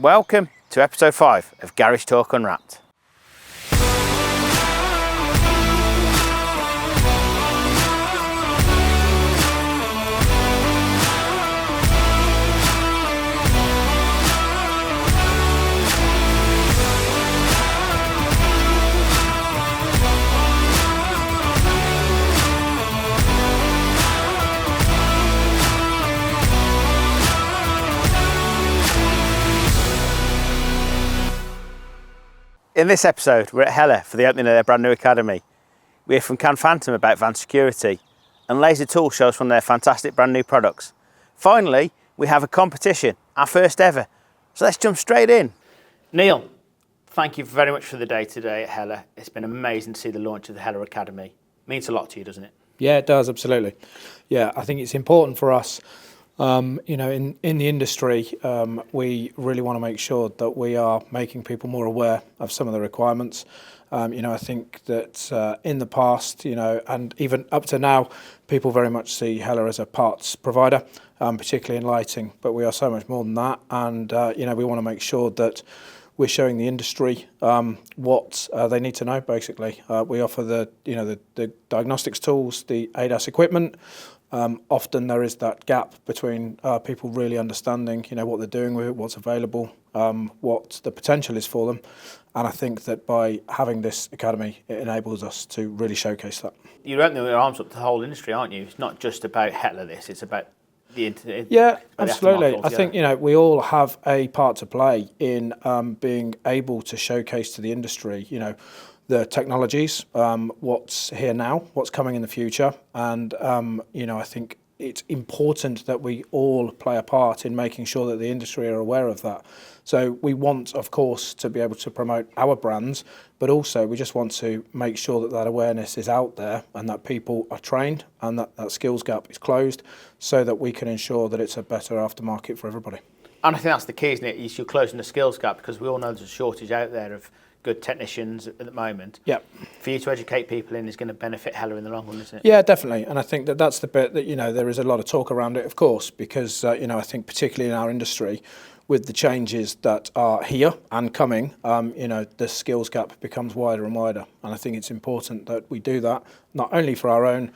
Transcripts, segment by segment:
Welcome to episode 5 of Garage Talk Unwrapped. In this episode, we're at Hela for the opening of their brand new academy. We hear from Can Phantom about van security, and Laser Tool shows one of their fantastic brand new products. Finally, we have a competition, our first ever. So let's jump straight in. Neil, thank you very much for the day today at Hela. It's been amazing to see the launch of the Hela Academy. It means a lot to you, doesn't it? Yeah, it does, absolutely. Yeah, I think it's important for us. In the industry, we really want to make sure that we are making people more aware of some of the requirements. I think that in the past, and even up to now, people very much see Hela as a parts provider, particularly in lighting, but we are so much more than that. And, we want to make sure that we're showing the industry what they need to know, basically. We offer the diagnostics tools, the ADAS equipment. Often there is that gap between people really understanding, what they're doing with it, what's available, what the potential is for them. And I think that by having this academy, it enables us to really showcase that. You're opening your arms up to the whole industry, aren't you? It's not just about Hela this, it's about the internet. Yeah, absolutely. I think, we all have a part to play in being able to showcase to the industry, the technologies, what's here now, what's coming in the future. And, I think it's important that we all play a part in making sure that the industry are aware of that. So we want, of course, to be able to promote our brands, but also we just want to make sure that that awareness is out there and that people are trained and that skills gap is closed so that we can ensure that it's a better aftermarket for everybody. And I think that's the key, isn't it? You're closing the skills gap because we all know there's a shortage out there of good technicians at the moment. Yeah. For you to educate people in is going to benefit Hela in the long run, isn't it? Yeah, definitely. And I think that that's the bit that, there is a lot of talk around it, of course, because, I think particularly in our industry, with the changes that are here and coming, the skills gap becomes wider and wider. And I think it's important that we do that, not only for our own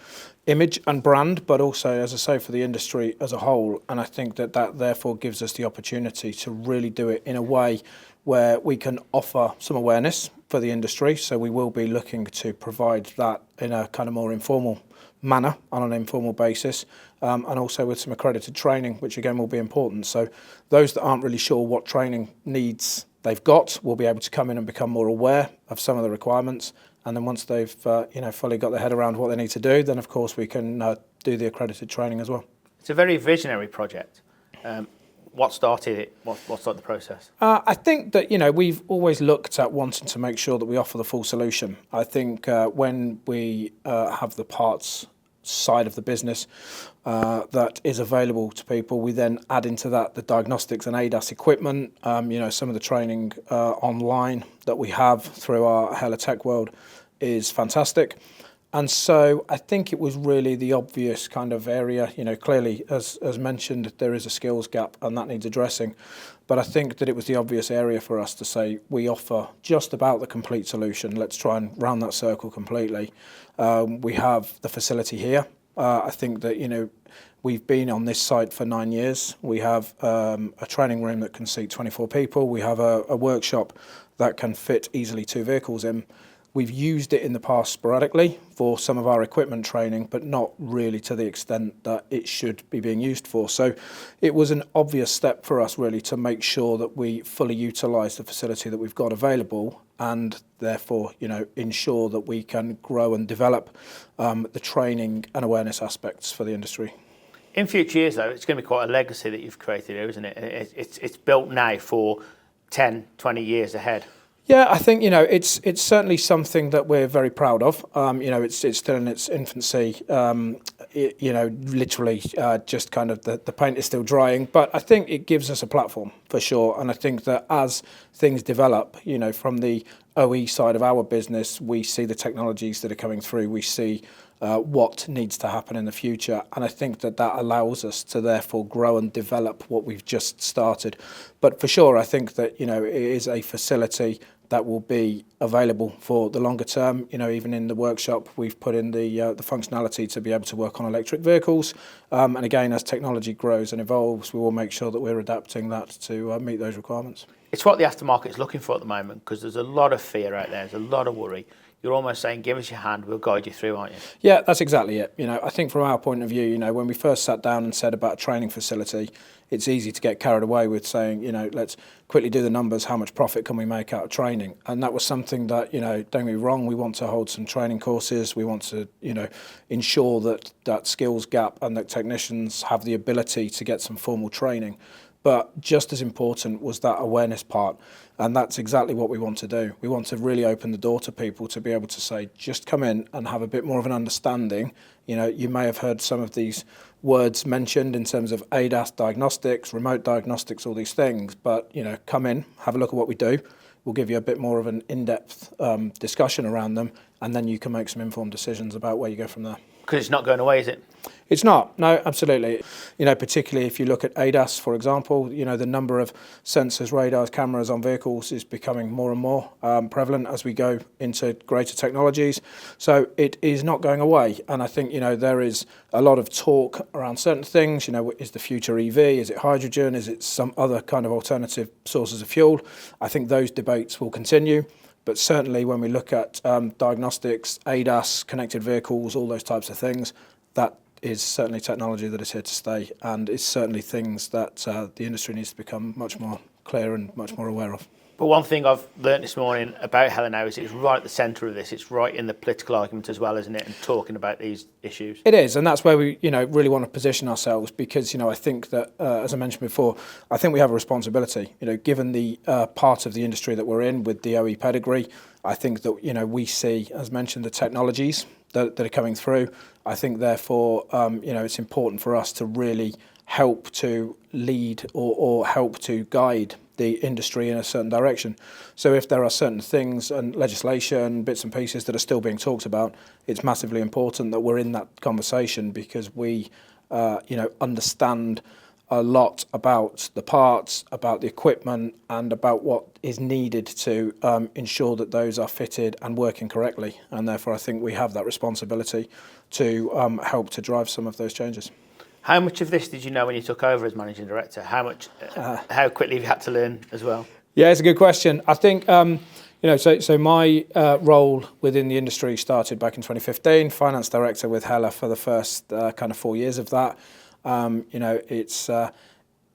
image and brand, but also, as I say, for the industry as a whole. And I think that therefore gives us the opportunity to really do it in a way where we can offer some awareness for the industry. So we will be looking to provide that in a kind of more informal manner, on an informal basis, and also with some accredited training, which again will be important. So those that aren't really sure what training needs they've got will be able to come in and become more aware of some of the requirements. And then once they've fully got their head around what they need to do, then of course we can do the accredited training as well. It's a very visionary project. What started it? What started the process? I think that, we've always looked at wanting to make sure that we offer the full solution. I think when we have the parts side of the business that is available to people, we then add into that the diagnostics and ADAS equipment, some of the training online that we have through our Hela Tech World is fantastic. And so I think it was really the obvious kind of area, clearly, as mentioned, there is a skills gap and that needs addressing. But I think that it was the obvious area for us to say we offer just about the complete solution. Let's try and round that circle completely. We have the facility here. I think that, we've been on this site for 9 years. We have a training room that can seat 24 people. We have a workshop that can fit easily 2 vehicles in. We've used it in the past sporadically for some of our equipment training, but not really to the extent that it should be being used for. So it was an obvious step for us really to make sure that we fully utilise the facility that we've got available and therefore, ensure that we can grow and develop the training and awareness aspects for the industry. In future years though, it's going to be quite a legacy that you've created here, isn't it? It's built now for 10, 20 years ahead. Yeah, I think, it's certainly something that we're very proud of. It's still in its infancy, literally just kind of the paint is still drying. But I think it gives us a platform for sure. And I think that as things develop, from the OE side of our business, we see the technologies that are coming through. We see what needs to happen in the future. And I think that allows us to therefore grow and develop what we've just started. But for sure, I think that, it is a facility that will be available for the longer term. Even in the workshop, we've put in the functionality to be able to work on electric vehicles. And again, as technology grows and evolves, we will make sure that we're adapting that to meet those requirements. It's what the aftermarket is looking for at the moment, because there's a lot of fear out there, there's a lot of worry. You're almost saying, give us your hand, we'll guide you through, aren't you? Yeah, that's exactly it. I think from our point of view, when we first sat down and said about a training facility, it's easy to get carried away with saying, let's quickly do the numbers, how much profit can we make out of training? And that was something that, don't get me wrong, we want to hold some training courses, we want to, ensure that skills gap and that technicians have the ability to get some formal training. But just as important was that awareness part. And that's exactly what we want to do. We want to really open the door to people to be able to say, just come in and have a bit more of an understanding. You may have heard some of these words mentioned in terms of ADAS diagnostics, remote diagnostics, all these things. But, come in, have a look at what we do. We'll give you a bit more of an in-depth discussion around them, and then you can make some informed decisions about where you go from there. Because it's not going away, is it? It's not. No, absolutely. Particularly if you look at ADAS, for example, the number of sensors, radars, cameras on vehicles is becoming more and more prevalent as we go into greater technologies. So it is not going away. And I think, there is a lot of talk around certain things. Is the future EV? Is it hydrogen? Is it some other kind of alternative sources of fuel? I think those debates will continue. But certainly when we look at diagnostics, ADAS, connected vehicles, all those types of things, that is certainly technology that is here to stay, and is certainly things that the industry needs to become much more clear and much more aware of. But one thing I've learnt this morning about Hela now is it's right at the centre of this. It's right in the political argument as well, isn't it? And talking about these issues. It is, and that's where we, really want to position ourselves, because, I think that, as I mentioned before, I think we have a responsibility. Given the part of the industry that we're in with the OE pedigree, I think that, we see, as mentioned, the technologies that are coming through. I think, therefore, it's important for us to really help to lead or help to guide the industry in a certain direction. So if there are certain things and legislation, bits and pieces that are still being talked about, it's massively important that we're in that conversation, because we, understand a lot about the parts, about the equipment, and about what is needed to ensure that those are fitted and working correctly. And therefore, I think we have that responsibility to help to drive some of those changes. How much of this did you know when you took over as managing director? How quickly have you had to learn as well? Yeah, it's a good question. I think, so my role within the industry started back in 2015, finance director with Hela for the first kind of 4 years of that. It's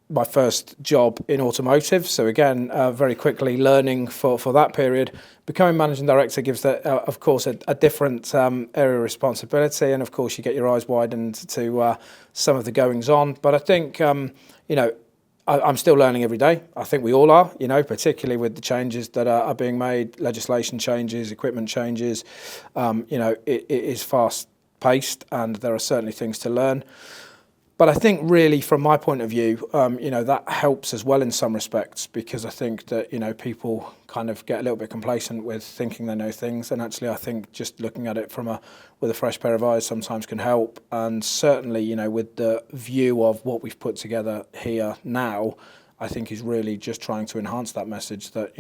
my first job in automotive. So again, very quickly learning for that period. Becoming managing director gives, of course, a different area of responsibility. And of course, you get your eyes widened to some of the goings on. But I think, I'm still learning every day. I think we all are, particularly with the changes that are being made, legislation changes, equipment changes. It is fast paced, and there are certainly things to learn. But I think really from my point of view, that helps as well in some respects, because I think that, people kind of get a little bit complacent with thinking they know things. And actually, I think just looking at it with a fresh pair of eyes sometimes can help. And certainly, with the view of what we've put together here now, I think is really just trying to enhance that message that,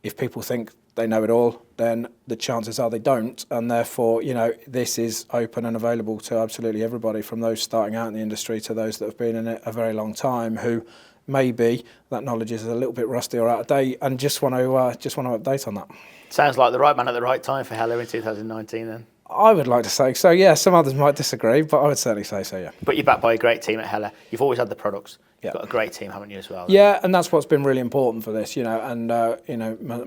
if people think they know it all, then the chances are they don't. And therefore, this is open and available to absolutely everybody, from those starting out in the industry to those that have been in it a very long time, who maybe that knowledge is a little bit rusty or out of date and just want to update on that. Sounds like the right man at the right time for Hela in 2019 then. I would like to say so, yeah. Some others might disagree, but I would certainly say so, yeah. But you're backed by a great team at Hela. You've always had the products. You've got a great team, haven't you, as well? Yeah, and that's what's been really important for this, and,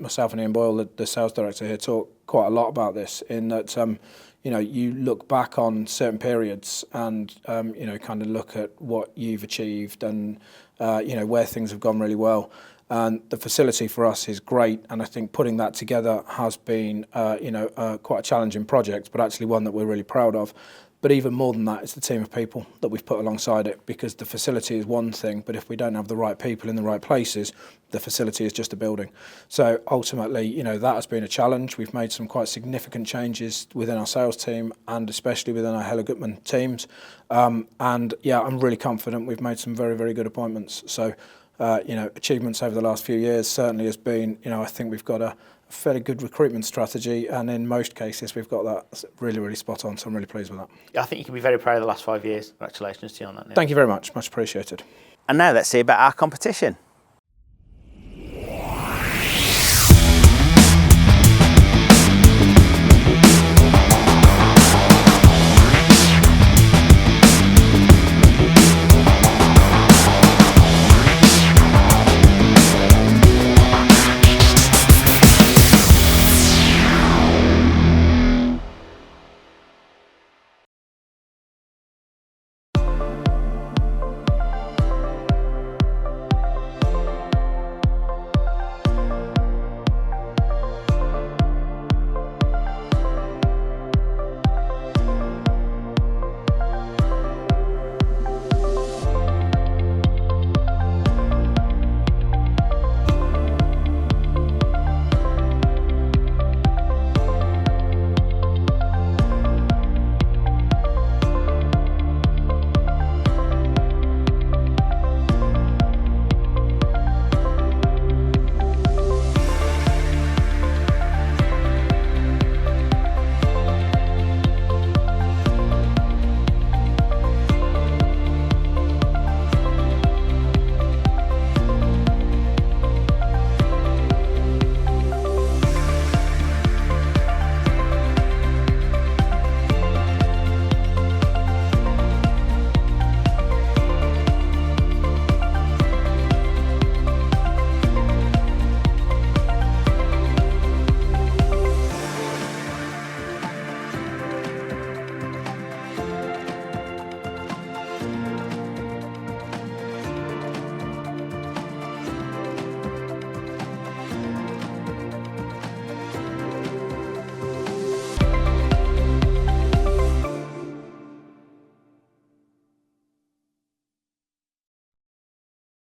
myself and Ian Boyle, the sales director here, talk quite a lot about this, in that, you look back on certain periods and, kind of look at what you've achieved and, where things have gone really well. And the facility for us is great, and I think putting that together has been, quite a challenging project, but actually one that we're really proud of. But even more than that, it's the team of people that we've put alongside it, because the facility is one thing, but if we don't have the right people in the right places, the facility is just a building. So ultimately, that has been a challenge. We've made some quite significant changes within our sales team and especially within our Hela Gutman teams. And yeah, I'm really confident we've made some very, very good appointments. So, achievements over the last few years certainly has been, I think we've got a fairly good recruitment strategy, and in most cases we've got that really, really spot on, so I'm really pleased with that. I think you can be very proud of the last 5 years. Congratulations to you on that, Neil. Thank you very much appreciated. And now let's see about our competition.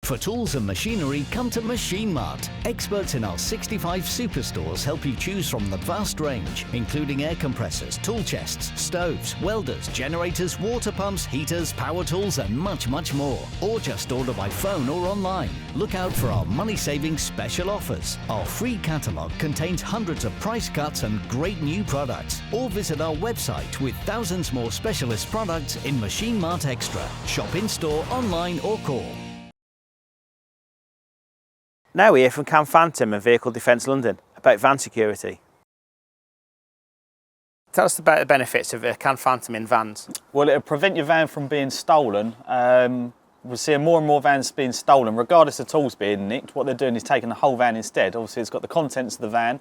For tools and machinery, come to Machine Mart. Experts in our 65 superstores help you choose from the vast range, including air compressors, tool chests, stoves, welders, generators, water pumps, heaters, power tools, and much, much more. Or just order by phone or online. Look out for our money-saving special offers. Our free catalogue contains hundreds of price cuts and great new products. Or visit our website with thousands more specialist products in Machine Mart Extra. Shop in-store, online, or call. Now we hear from Cam Phantom and Vehicle Defence London about van security. Tell us about the benefits of a Cam Phantom in vans. Well, it'll prevent your van from being stolen. We're seeing more and more vans being stolen, regardless of tools being nicked. What they're doing is taking the whole van instead. Obviously, it's got the contents of the van,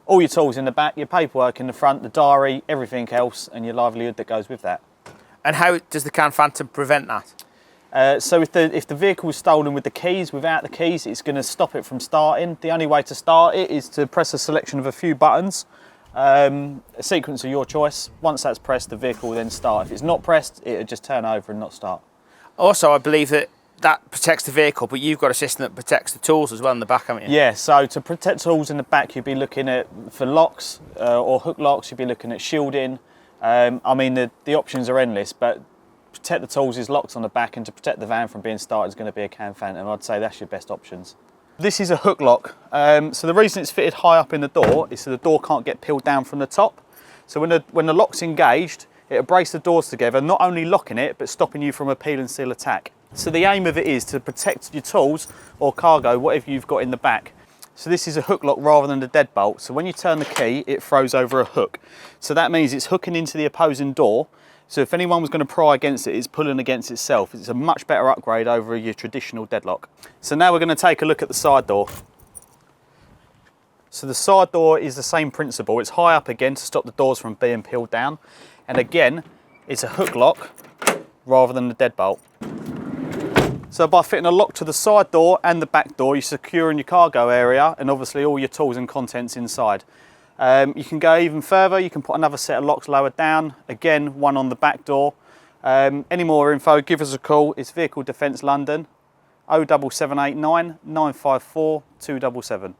all your tools in the back, your paperwork in the front, the diary, everything else, and your livelihood that goes with that. And how does the Cam Phantom prevent that? So if the vehicle is stolen with the keys, without the keys, it's going to stop it from starting. The only way to start it is to press a selection of a few buttons, a sequence of your choice. Once that's pressed, the vehicle will then start. If it's not pressed, it'll just turn over and not start. Also, I believe that protects the vehicle, but you've got a system that protects the tools as well in the back, haven't you? Yeah, so to protect tools in the back, you'd be looking at, for locks or hook locks, you'd be looking at shielding. I mean, the options are endless, but protect the tools is locks on the back, and to protect the van from being started is going to be a Cam Phantom. I'd say that's your best options. This is a hook lock. So the reason it's fitted high up in the door is so the door can't get peeled down from the top. So when the lock's engaged, it'll brace the doors together, not only locking it, but stopping you from a peel and seal attack. So the aim of it is to protect your tools or cargo, whatever you've got in the back. So this is a hook lock rather than the deadbolt. So when you turn the key, it throws over a hook. So that means it's hooking into the opposing door. So if anyone was going to pry against it, it's pulling against itself. It's a much better upgrade over your traditional deadlock. So now we're going to take a look at the side door. So the side door is the same principle. It's high up again to stop the doors from being peeled down. And again, it's a hook lock rather than the deadbolt. So by fitting a lock to the side door and the back door, you're securing your cargo area and obviously all your tools and contents inside. You can go even further, you can put another set of locks lower down, again one on the back door. Any more info, give us a call. It's Vehicle Defence London, 07789 954 277.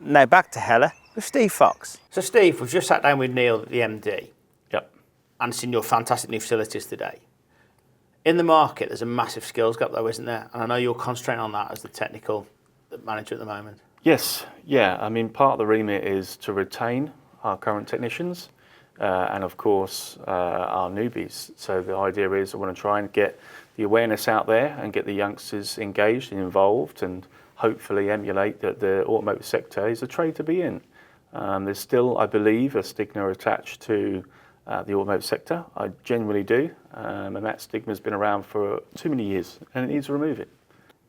Now back to Hela with Steve Fox. So Steve, we've just sat down with Neil, the MD, and seen your fantastic new facilities today. In the market, there's a massive skills gap though, isn't there? And I know you're concentrating on that as the technical manager at the moment. Yes, yeah. I mean, part of the remit is to retain our current technicians and of course our newbies. So the idea is I want to try and get the awareness out there and get the youngsters engaged and involved and hopefully emulate that the automotive sector is a trade to be in. There's still, I believe, a stigma attached to the automotive sector. I genuinely do, and that stigma's been around for too many years, and it needs removing.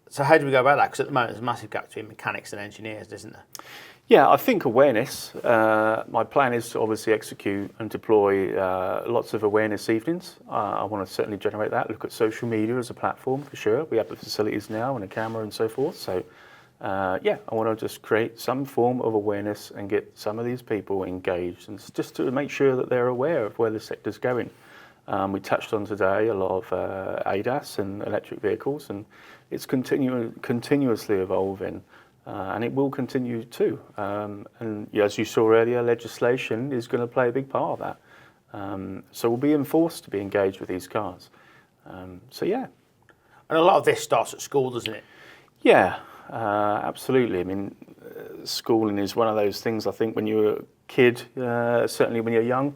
So how do we go about that? Because at the moment there's a massive gap between mechanics and engineers, isn't there? Yeah, I think awareness. My plan is to obviously execute and deploy lots of awareness evenings. I want to certainly generate that, look at social media as a platform for sure. We have the facilities now and a camera and so forth. So yeah, I want to just create some form of awareness and get some of these people engaged and just to make sure that they're aware of where the sector's going. We touched on today a lot of ADAS and electric vehicles, and it's continuously evolving. And it will continue too. And as you saw earlier, legislation is going to play a big part of that. So we'll be enforced to be engaged with these cars. So yeah. And a lot of this starts at school, doesn't it? Yeah, absolutely. I mean, schooling is one of those things, I think, when you're a kid, certainly when you're young,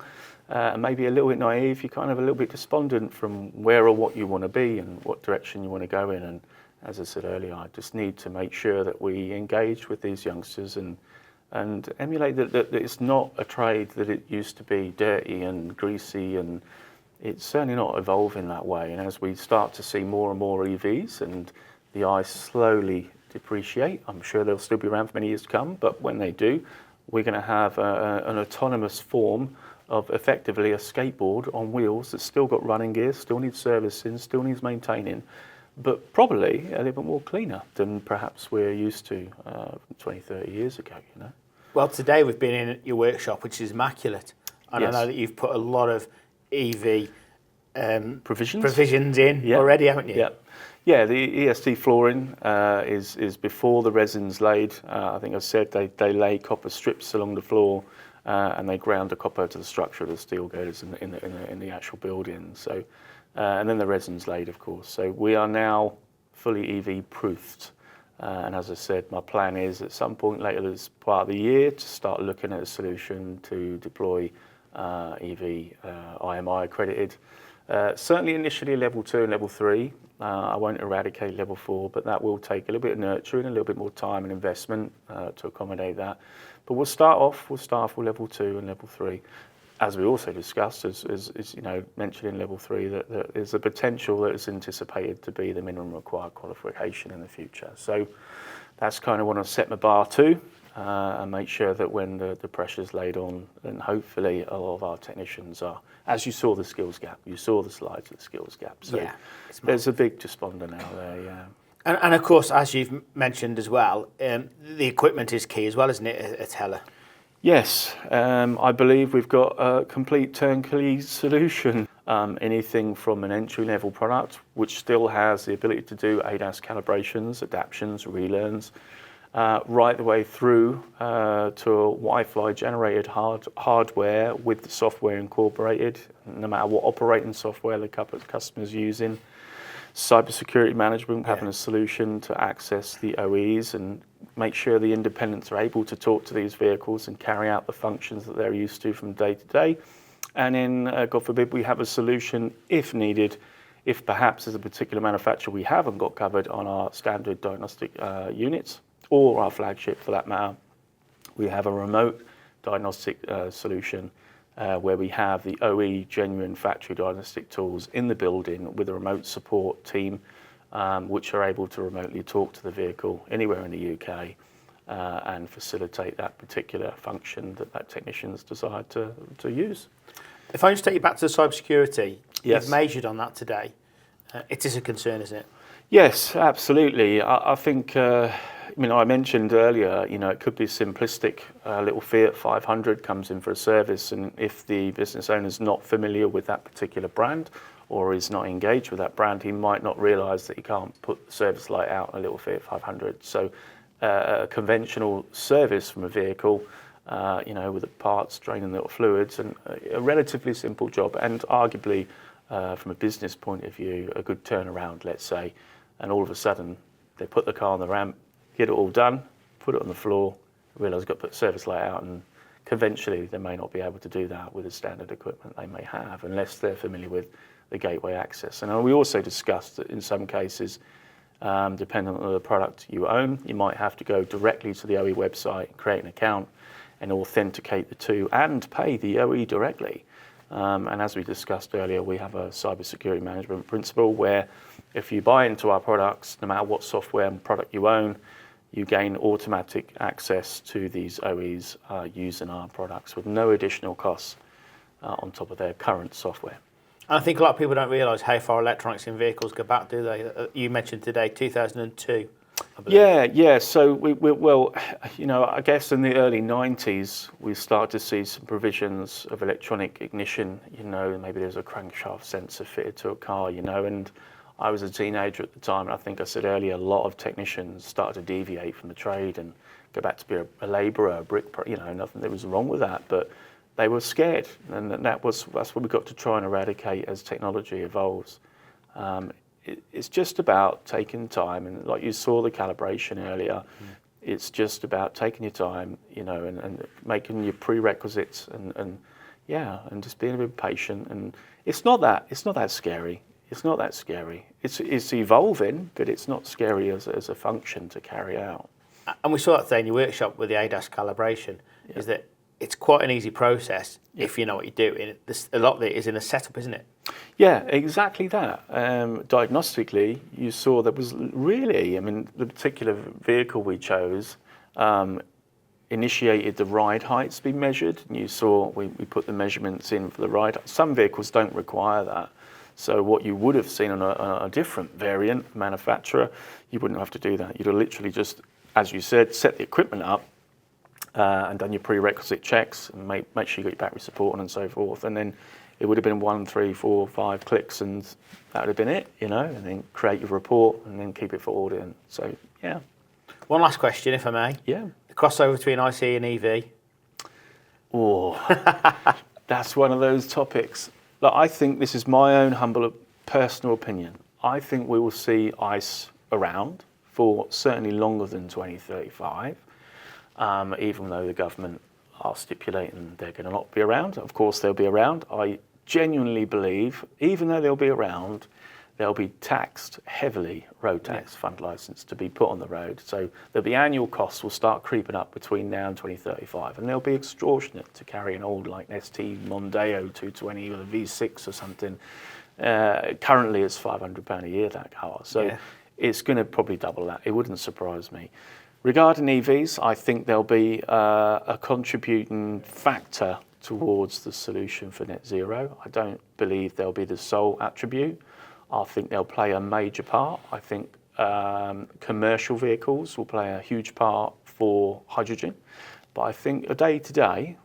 and maybe a little bit naive, you're kind of a little bit despondent from where or what you want to be and what direction you want to go in. And as I said earlier, I just need to make sure that we engage with these youngsters and emulate that it's not a trade that it used to be, dirty and greasy, and it's certainly not evolving that way. And as we start to see more and more EVs and the ICE slowly depreciate, I'm sure they'll still be around for many years to come, but when they do, we're going to have an autonomous form of effectively a skateboard on wheels that's still got running gears, still needs servicing, still needs maintaining, but probably a little bit more cleaner than perhaps we're used to 20, 30 years ago, you know. Well, today we've been in your workshop, which is immaculate. And Yes. I know that you've put a lot of EV Provisions in already, haven't you? Yeah. Yeah, the EST flooring is before the resin's laid. I think I said they lay copper strips along the floor and they ground the copper to the structure of the steel girders in the actual building. So. And then the resin's laid, of course. So we are now fully EV proofed. And as I said, my plan is at some point later this part of the year to start looking at a solution to deploy EV IMI accredited. Certainly initially level 2 and level 3. I won't eradicate level 4, but that will take a little bit of nurturing, a little bit more time and investment to accommodate that. But we'll start off with level 2 and level 3. As we also discussed, as you know, mentioned in level 3, that there's a potential that is anticipated to be the minimum required qualification in the future. So that's kind of want to set my bar to and make sure that when the pressure's laid on, then hopefully a lot of our technicians are, as you saw the skills gap, you saw the slides of the skills gap. So yeah, there's a big despondent out there, yeah. And of course, as you've mentioned as well, the equipment is key as well, isn't it, at Hela? Yes, I believe we've got a complete turnkey solution. Anything from an entry-level product, which still has the ability to do ADAS calibrations, adaptions, relearns, right the way through to a Wi-Fi generated hardware with the software incorporated, no matter what operating software the customer's using. Cybersecurity management, having a solution to access the OEs and make sure the independents are able to talk to these vehicles and carry out the functions that they're used to from day to day. And then, God forbid, we have a solution if needed, if perhaps as a particular manufacturer we haven't got covered on our standard diagnostic units, or our flagship for that matter. We have a remote diagnostic solution where we have the OE genuine factory diagnostic tools in the building with a remote support team which are able to remotely talk to the vehicle anywhere in the UK and facilitate that particular function that technicians decide to use. If I just take you back to the cybersecurity, yes. You've measured on that today. It is a concern, isn't it? Yes, absolutely. I think, I mentioned earlier, it could be simplistic. Little Fiat 500 comes in for a service, and if the business owner's not familiar with that particular brand or is not engaged with that brand, he might not realise that he can't put the service light out on a little Fiat 500. So a conventional service from a vehicle, with the parts, draining little fluids, and a relatively simple job, and arguably, from a business point of view, a good turnaround, let's say. And all of a sudden, they put the car on the ramp, get it all done, put it on the floor, realise they've got to put the service light out, and conventionally they may not be able to do that with the standard equipment they may have, unless they're familiar with the gateway access. And we also discussed that in some cases, depending on the product you own, you might have to go directly to the OE website, create an account, and authenticate the two, and pay the OE directly. And as we discussed earlier, we have a cybersecurity management principle where if you buy into our products, no matter what software and product you own, you gain automatic access to these OEs using our products with no additional costs on top of their current software. And I think a lot of people don't realise how far electronics in vehicles go back, do they? You mentioned today 2002. Yeah. So I guess in the early 90s, we started to see some provisions of electronic ignition. Maybe there's a crankshaft sensor fitted to a car. And I was a teenager at the time, and I think I said earlier, a lot of technicians started to deviate from the trade and go back to be a labourer, a brick. Nothing that was wrong with that, but they were scared, and that's what we've got to try and eradicate as technology evolves. It's just about taking time, and like you saw the calibration earlier, it's just about taking your time, and making your prerequisites, and just being a bit patient. And it's not that scary. It's not that scary. It's evolving, but it's not scary as a function to carry out. And we saw that today in your workshop with the ADAS calibration, is that it's quite an easy process if you know what you're doing. A lot of it is in a setup, isn't it? Yeah, exactly that. Diagnostically, you saw that was really, the particular vehicle we chose initiated the ride heights to be measured. And you saw we put the measurements in for the ride. Some vehicles don't require that. So what you would have seen on a different variant manufacturer, you wouldn't have to do that. You'd have literally just, as you said, set the equipment up and done your prerequisite checks and make sure you got your battery support and so forth. And then it would have been 1, 3, 4, 5 clicks, and that would have been it, and then create your report and then keep it for audit. And so, yeah. One last question, if I may. Yeah. The crossover between ICE and EV. Oh, that's one of those topics. Look, I think this is my own humble personal opinion. I think we will see ICE around for certainly longer than 2035, even though the government are stipulating they're going to not be around. Of course, they'll be around. I genuinely believe, even though they'll be around, they'll be taxed heavily, road tax, fund licence, to be put on the road. So the annual costs will start creeping up between now and 2035, and they'll be extortionate to carry an old like ST Mondeo 220 with a V6 or something. Currently, it's £500 a year, that car. So it's going to probably double that. It wouldn't surprise me. Regarding EVs, I think they'll be a contributing factor towards the solution for net zero. I don't believe they'll be the sole attribute. I think they'll play a major part. I think commercial vehicles will play a huge part for hydrogen, but I think a day-to-day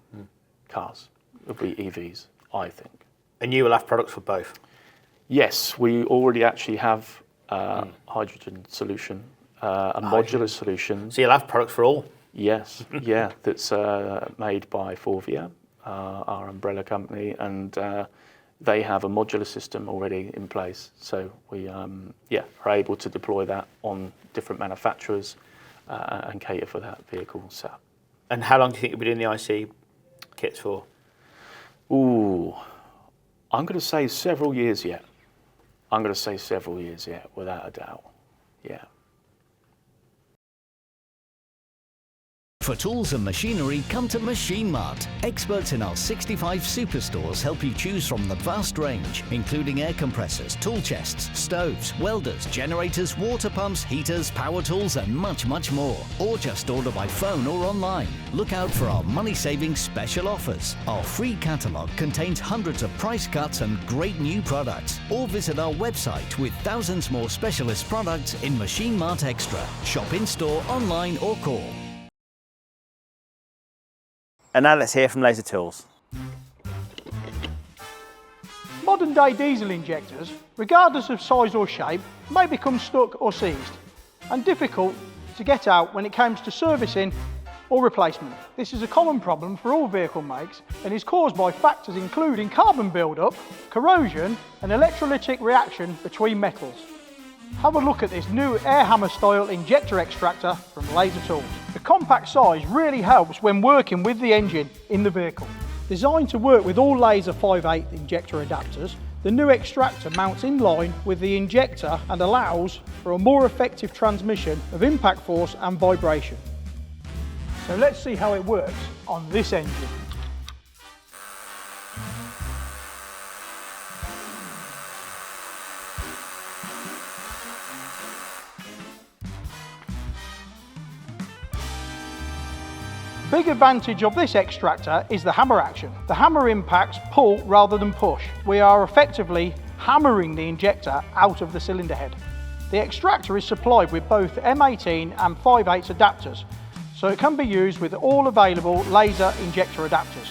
cars will be EVs, I think. And you will have products for both? Yes, we already actually have a hydrogen solution, a modular solution. So you'll have products for all? Yes, yeah, that's made by Forvia, our umbrella company, and they have a modular system already in place. So we are able to deploy that on different manufacturers and cater for that vehicle setup. And how long do you think you'll be doing the IC kits for? Ooh, I'm going to say several years yet. Without a doubt. Yeah. For tools and machinery, come to Machine Mart. Experts in our 65 superstores help you choose from the vast range, including air compressors, tool chests, stoves, welders, generators, water pumps, heaters, power tools, and much, much more. Or just order by phone or online. Look out for our money-saving special offers. Our free catalogue contains hundreds of price cuts and great new products. Or visit our website with thousands more specialist products in Machine Mart Extra. Shop in-store, online, or call. And now let's hear from Laser Tools. Modern day diesel injectors, regardless of size or shape, may become stuck or seized and difficult to get out when it comes to servicing or replacement. This is a common problem for all vehicle makes and is caused by factors including carbon buildup, corrosion and electrolytic reaction between metals. Have a look at this new air hammer style injector extractor from Laser Tools. The compact size really helps when working with the engine in the vehicle. Designed to work with all Laser 5/8 injector adapters, the new extractor mounts in line with the injector and allows for a more effective transmission of impact force and vibration. So let's see how it works on this engine. Big advantage of this extractor is the hammer action. The hammer impacts pull rather than push. We are effectively hammering the injector out of the cylinder head. The extractor is supplied with both M18 and 5/8 adapters, so it can be used with all available laser injector adapters.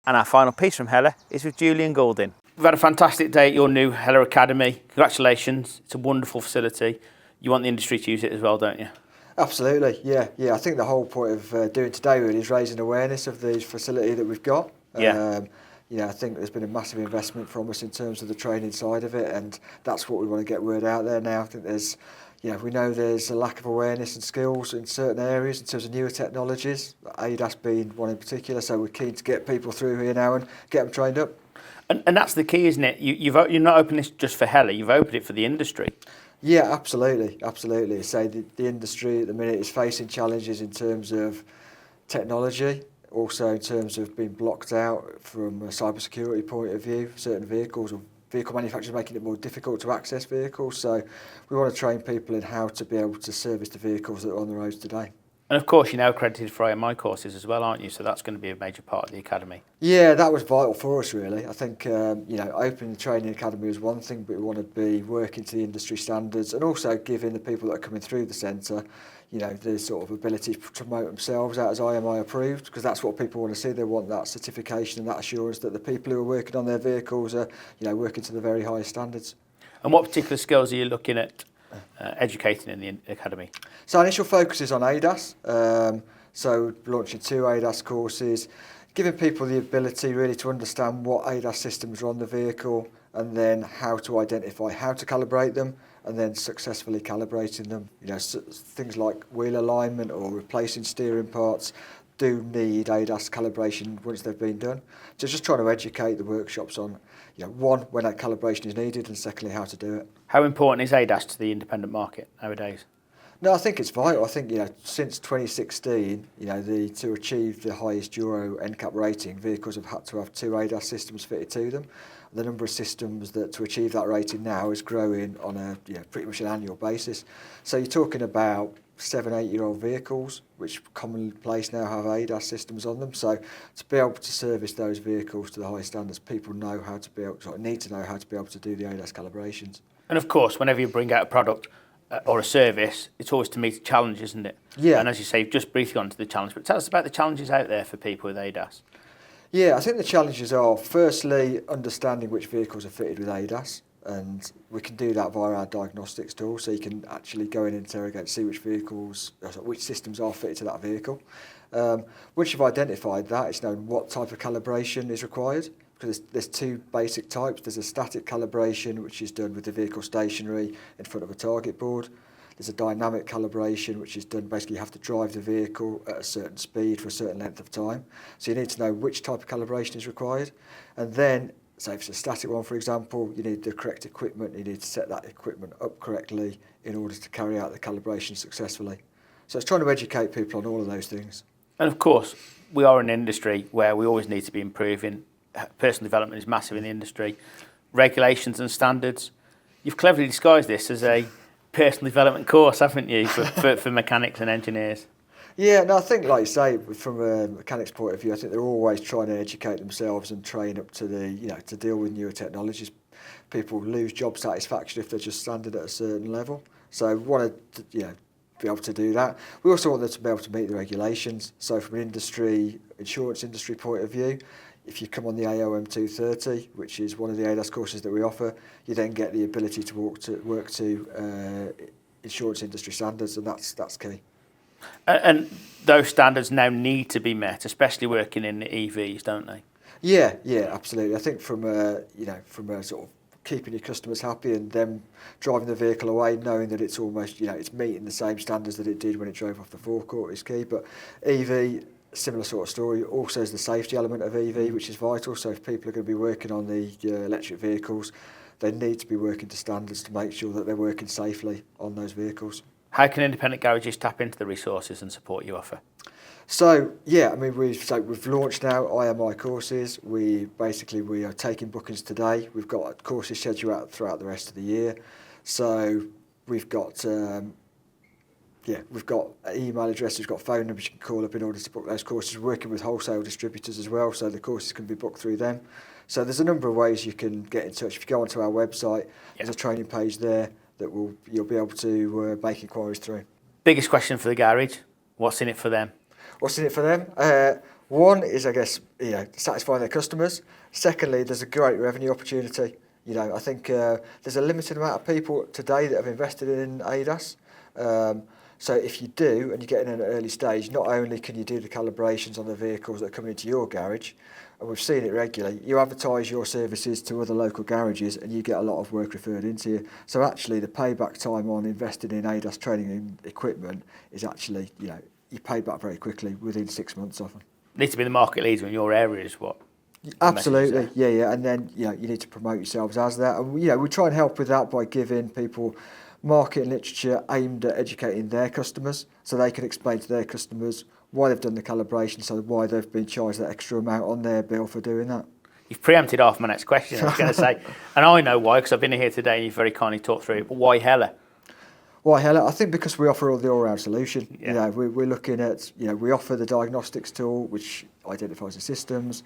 And our final piece from Hela is with Julian Goulding. We've had a fantastic day at your new Hela Academy. Congratulations, it's a wonderful facility. You want the industry to use it as well, don't you? Absolutely, yeah. I think the whole point of doing today really is raising awareness of the facility that we've got. Yeah. I think there's been a massive investment from us in terms of the training side of it, and that's what we want to get word out there now. I think there's, we know there's a lack of awareness and skills in certain areas in terms of newer technologies, ADAS being one in particular, so we're keen to get people through here now and get them trained up. And that's the key, isn't it? You're not opening this just for Hela, you've opened it for the industry. Yeah, absolutely. So the industry at the minute is facing challenges in terms of technology, Also in terms of being blocked out from a cybersecurity point of view, certain vehicles or vehicle manufacturers making it more difficult to access vehicles. So we want to train people in how to be able to service the vehicles that are on the roads today. And of course, you're now accredited for IMI courses as well, aren't you? So that's going to be a major part of the academy. Yeah, that was vital for us, really. I think, opening the training academy is one thing, but we want to be working to the industry standards and also giving the people that are coming through the centre, the sort of ability to promote themselves out as IMI approved, because that's what people want to see. They want that certification and that assurance that the people who are working on their vehicles are, working to the very highest standards. And what particular skills are you looking at educating in the academy? So our initial focus is on ADAS. So launching 2 ADAS courses, giving people the ability really to understand what ADAS systems are on the vehicle and then how to identify how to calibrate them and then successfully calibrating them. Things like wheel alignment or replacing steering parts do need ADAS calibration once they've been done. So just trying to educate the workshops on, one, when that calibration is needed, and secondly, how to do it. How important is ADAS to the independent market nowadays? No, I think it's vital. I think, since 2016, to achieve the highest Euro NCAP rating, vehicles have had to have 2 ADAS systems fitted to them. The number of systems that to achieve that rating now is growing on a pretty much an annual basis. So you're talking about 7-8-year-old vehicles, which commonplace now have ADAS systems on them. So to be able to service those vehicles to the highest standards, people need to know how to be able to do the ADAS calibrations. And of course, whenever you bring out a product or a service, it's always to meet a challenge, isn't it? Yeah. And as you say, you've just briefly gone to the challenge, but tell us about the challenges out there for people with ADAS. Yeah, I think the challenges are, firstly, understanding which vehicles are fitted with ADAS, and we can do that via our diagnostics tool, so you can actually go and interrogate, see which systems are fitted to that vehicle. Once you've identified that, it's known what type of calibration is required, because there's 2 basic types. There's a static calibration, which is done with the vehicle stationary in front of a target board. There's a dynamic calibration, which is done, basically you have to drive the vehicle at a certain speed for a certain length of time. So you need to know which type of calibration is required. And then, say if it's a static one, for example, you need the correct equipment. You need to set that equipment up correctly in order to carry out the calibration successfully. So it's trying to educate people on all of those things. And of course, we are an industry where we always need to be improving. Personal development is massive in the industry. Regulations and standards. You've cleverly disguised this as a personal development course, haven't you, for mechanics and engineers? Yeah, no, I think, like you say, from a mechanic's point of view, I think they're always trying to educate themselves and train up to to deal with newer technologies. People lose job satisfaction if they're just standing at a certain level. So we want to, be able to do that. We also want them to be able to meet the regulations. So from an insurance industry point of view, if you come on the AOM 230, which is one of the ADAS courses that we offer, you then get the ability to work to insurance industry standards, and that's key. And those standards now need to be met, especially working in the EVs, don't they? Yeah, absolutely. I think from a sort of keeping your customers happy and them driving the vehicle away, knowing that it's almost, it's meeting the same standards that it did when it drove off the forecourt is key. But EV, similar sort of story. Also is the safety element of EV, which is vital. So if people are going to be working on the electric vehicles, they need to be working to standards to make sure that they're working safely on those vehicles. How can independent garages tap into the resources and support you offer? So we've launched now IMI courses. We are taking bookings today. We've got courses scheduled out throughout the rest of the year. So we've got email addresses, we've got phone numbers you can call up in order to book those courses. We're working with wholesale distributors as well, so the courses can be booked through them. So there's a number of ways you can get in touch. If you go onto our website, there's a training page there that you'll be able to make inquiries through. Biggest question for the garage, what's in it for them? What's in it for them? One is, I guess, satisfying their customers. Secondly, there's a great revenue opportunity. I think there's a limited amount of people today that have invested in ADAS. So if you do, and you get in at an early stage, not only can you do the calibrations on the vehicles that are coming into your garage, and we've seen it regularly, you advertise your services to other local garages and you get a lot of work referred into you. So actually the payback time on investing in ADAS training and equipment is actually, you pay back very quickly within 6 months often. Need to be the market leader in your area is what? Absolutely, yeah. And then, you need to promote yourselves as that. And, we try and help with that by giving people market and literature aimed at educating their customers so they can explain to their customers why they've done the calibration, so why they've been charged that extra amount on their bill for doing that. You've preempted half my next question, I was going to say. And I know why, because I've been here today and you've very kindly talked through it, but why Hela? Why Hela? I think because we offer all the all-round solution. Yeah. You know, we're looking at, you know, we offer the diagnostics tool, which identifies the systems.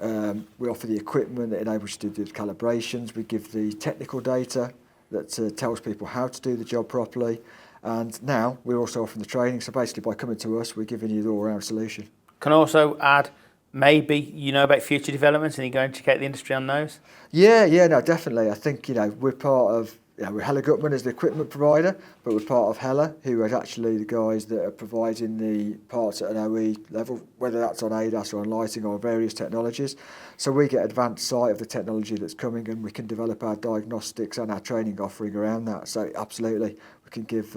We offer the equipment that enables you to do the calibrations. We give the technical data that tells people how to do the job properly. And now we're also offering the training. So basically by coming to us, we're giving you the all-round solution. Can I also add, maybe you know about future developments and you go and educate the industry on those? Yeah, no, definitely. I think, you know, we're part of, you know, we're Hela Gutman as the equipment provider, but we're part of Hela, who is actually the guys that are providing the parts at an OE level, whether that's on ADAS or on lighting or various technologies. So we get advanced sight of the technology that's coming and we can develop our diagnostics and our training offering around that. So absolutely, we can give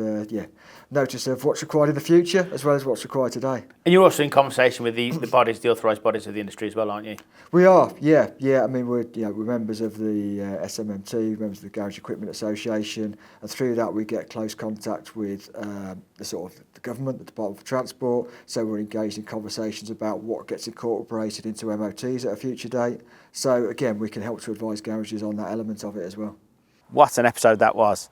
notice of what's required in the future as well as what's required today. And you're also in conversation with the bodies, the authorised bodies of the industry as well, aren't you? We are, yeah. I mean, we're members of the SMMT, members of the Garage Equipment Association, and through that we get close contact with the government, the Department for Transport. So we're engaged in conversations about what gets incorporated into MOTs at a future date. So again, we can help to advise garages on that element of it as well. What an episode that was.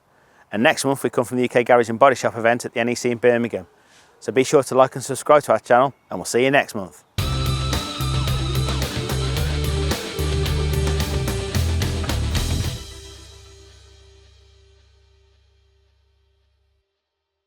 And next month we come from the UK Garage and Body Shop event at the NEC in Birmingham. So be sure to like and subscribe to our channel and we'll see you next month.